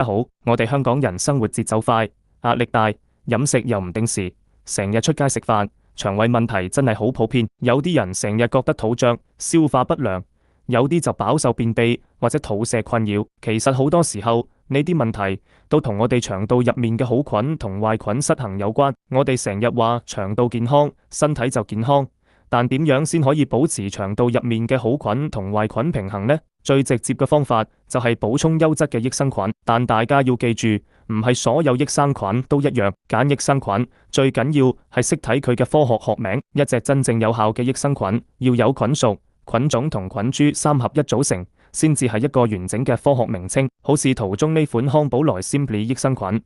好，我哋香港人生活節奏快，壓力大，飲食又唔定時，成日出街食飯，腸胃問題真係好普遍。有啲人成日覺得肚脹、消化不良，有啲就飽受便秘或者肚瀉困擾。其實好多時候呢啲問題都同我哋腸道入面嘅好菌同壞菌失衡有關。我哋成日話腸道健康，身體就健康。但點樣先可以保持腸道入面嘅好菌同壞菌平衡呢？最直接嘅方法就係補充優質嘅益生菌。但大家要記住，唔係所有益生菌都一樣。揀益生菌最緊要係識睇佢嘅科學學名。一隻真正有效嘅益生菌要有菌屬、菌種同菌株三合一組成，先至係一個完整嘅科學名稱。好似圖中呢款康寶萊 Simply 益生菌，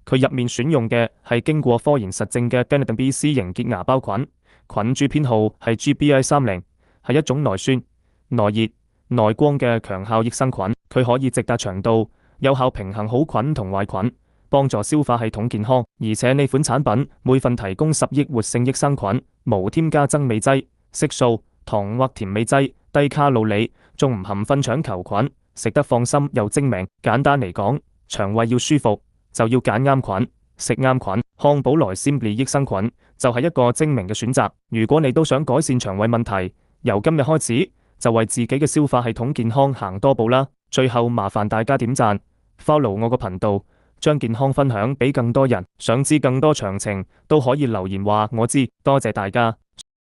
佢入面選用嘅係經過科研實證嘅 Benetton BC 型結芽孢菌。菌株編號係 GBI30，係一種耐酸、耐熱、耐光嘅強效益生菌。佢可以直達腸道，有效平衡好菌同壞菌，幫助消化系統健康。而且呢款產品每份提供10億活性益生菌，無添加增味劑、色素、糖或甜味劑，低卡路里，仲唔含糞腸球菌，食得放心又精明。簡單嚟講，腸胃要舒服就要揀啱菌。食啱菌，康寶萊 Simply 益生菌就係一個精明嘅選擇。如果你都想改善腸胃問題，由今日開始就為自己嘅消化系統健康行多步啦。最後麻煩大家點讚、follow 我個頻道，將健康分享俾更多人。想知更多詳情都可以留言話我知。多謝大家。